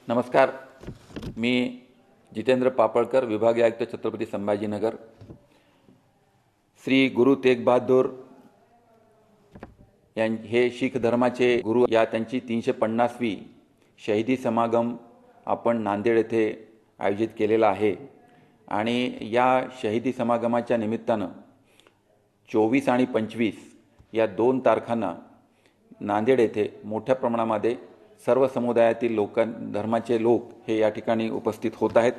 नमस्कार. मी जितेंद्र पापळकर, विभागीय आयुक्त, छत्रपती संभाजीनगर. श्री गुरु तेग बहादूर हे शीख धर्माचे गुरु या त्यांची 350वी शहीदी समागम आपण नांदेड येथे आयोजित केलेला आहे. आणि या शहीदी समागमाच्या निमित्तानं 24 आणि 25 या 2 तारखांना नांदेड येथे मोठ्या प्रमाणामध्ये सर्व समुदायातील धर्माचे लोक हे या ठिकाणी उपस्थित होत आहेत.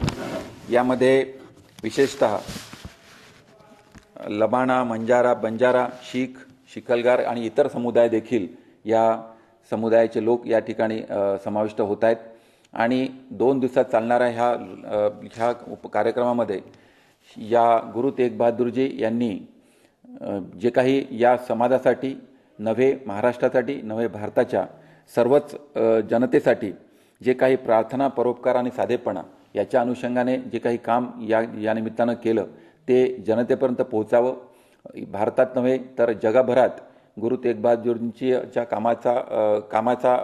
यामध्ये विशेषतः लबाना, मंजारा, बंजारा, शीख, शिकलगार आणि इतर समुदाय देखील या समुदायाचे लोक या ठिकाणी समाविष्ट होत आहेत. आणि 2 दिवसात चालणाऱ्या ह्या कार्यक्रमामध्ये या गुरु तेग बहादूरजी यांनी जे काही या समाजासाठी नव्हे, महाराष्ट्रासाठी नव्हे, भारताच्या सर्वच जनतेसाठी जे काही प्रार्थना, परोपकार आणि साधेपणा याच्या अनुषंगाने जे काही काम या निमित्तानं केलं ते जनतेपर्यंत पोहोचावं. भारतात नव्हे तर जगभरात गुरु तेग बहादूरजींच्या कामाचा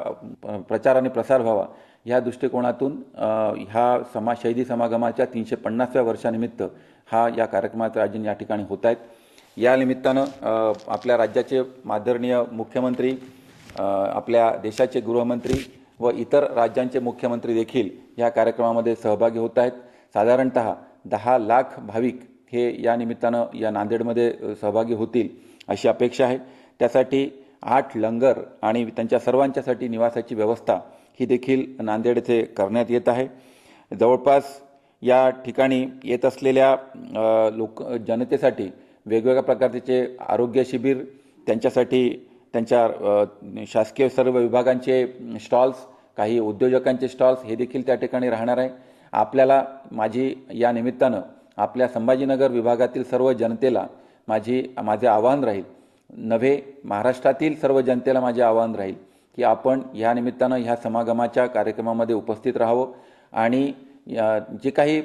प्रचार आणि प्रसार व्हावा या दृष्टिकोनातून ह्या शहीदी समागमाच्या 350व्या वर्षानिमित्त या कार्यक्रमाचं आयोजन या ठिकाणी होत आहेत. या निमित्तानं आपल्या राज्याचे आदरणीय मुख्यमंत्री, आपल्या देशाचे गृहमंत्री व इतर राज्यांचे मुख्यमंत्री देखील या कार्यक्रमामध्ये सहभागी होत आहेत. साधारणतः 10 लाख भाविक हे या निमित्तानं या नांदेडमध्ये सहभागी होतील अशी अपेक्षा आहे. त्यासाठी 8 लंगर आणि त्यांच्या सर्वांच्यासाठी निवासाची व्यवस्था ही देखील नांदेड येथे करण्यात येत आहे. जवळपास या ठिकाणी येत असलेल्या जनतेसाठी वेगवेगळ्या प्रकारचे आरोग्य शिबिर, त्यांच्यासाठी त्यांच्या शासकीय सर्व विभागांचे स्टॉल्स, काही उद्योजकांचे स्टॉल्स हे देखील त्या ठिकाणी राहणार आहे. माझी या निमित्तानं आपल्या संभाजीनगर विभागातील सर्व जनतेला माझे आवाहन राहील, नव्हे महाराष्ट्रातील सर्व जनतेला माझे आवाहन राहील की आपण या निमित्तानं ह्या समागमाच्या कार्यक्रमामध्ये उपस्थित राहावं आणि जे काही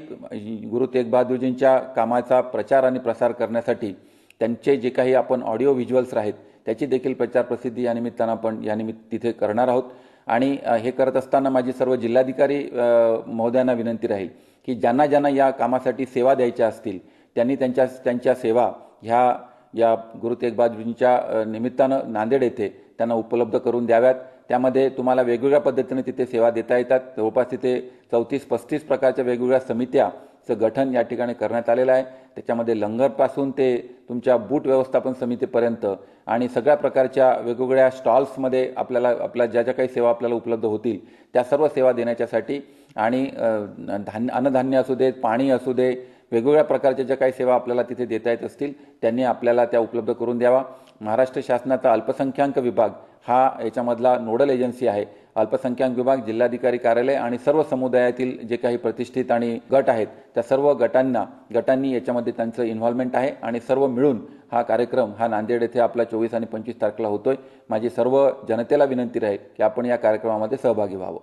गुरु तेग बहादूरजींच्या कामाचा प्रचार आणि प्रसार करण्यासाठी त्यांचे जे काही आपण ऑडिओ व्हिज्युअल्स आहेत त्याची देखील प्रचार प्रसिद्धी या निमित्तानं आपण तिथे करणार आहोत. आणि हे करत असताना माझी सर्व जिल्हाधिकारी महोदयांना विनंती राहील की ज्यांना या कामासाठी सेवा द्यायच्या असतील त्यांनी त्यांच्या सेवा या गुरु तेग बहादूरजींच्या निमित्तानं नांदेड येथे त्यांना उपलब्ध करून द्याव्यात. त्यामध्ये तुम्हाला वेगवेगळ्या पद्धतीने तिथे सेवा देता येतात. जवळपास तिथे 34-35 प्रकारच्या वेगवेगळ्या समित्याचं गठन या ठिकाणी करण्यात आलेलं आहे. त्याच्यामध्ये लंगरपासून ते तुमच्या बूट व्यवस्थापन समितीपर्यंत आणि सगळ्या प्रकारच्या वेगवेगळ्या स्टॉल्समध्ये आपल्या ज्या काही सेवा आपल्याला उपलब्ध होतील त्या सर्व सेवा देण्याच्यासाठी आणि अन्नधान्य असू देत, पाणी असू दे, वेगवेगळ्या प्रकारच्या ज्या काही सेवा आपल्याला तिथे देता येत असतील त्यांनी आपल्याला त्या उपलब्ध करून द्यावा. महाराष्ट्र शासनाचा अल्पसंख्याक विभाग याच्यामधला नोडल एजन्सी आहे. अल्पसंख्याक विभाग, जिल्हाधिकारी कार्यालय आणि सर्व समुदायातील जे काही प्रतिष्ठित आणि गट आहेत त्या सर्व गटांनी याच्यामध्ये त्यांचं इन्व्हॉल्वमेंट आहे आणि सर्व मिळून हा कार्यक्रम नांदेड येथे आपला 24 आणि 25 तारखेला होतोय. माझी सर्व जनतेला विनंती राहील की आपण या कार्यक्रमामध्ये सहभागी व्हावं.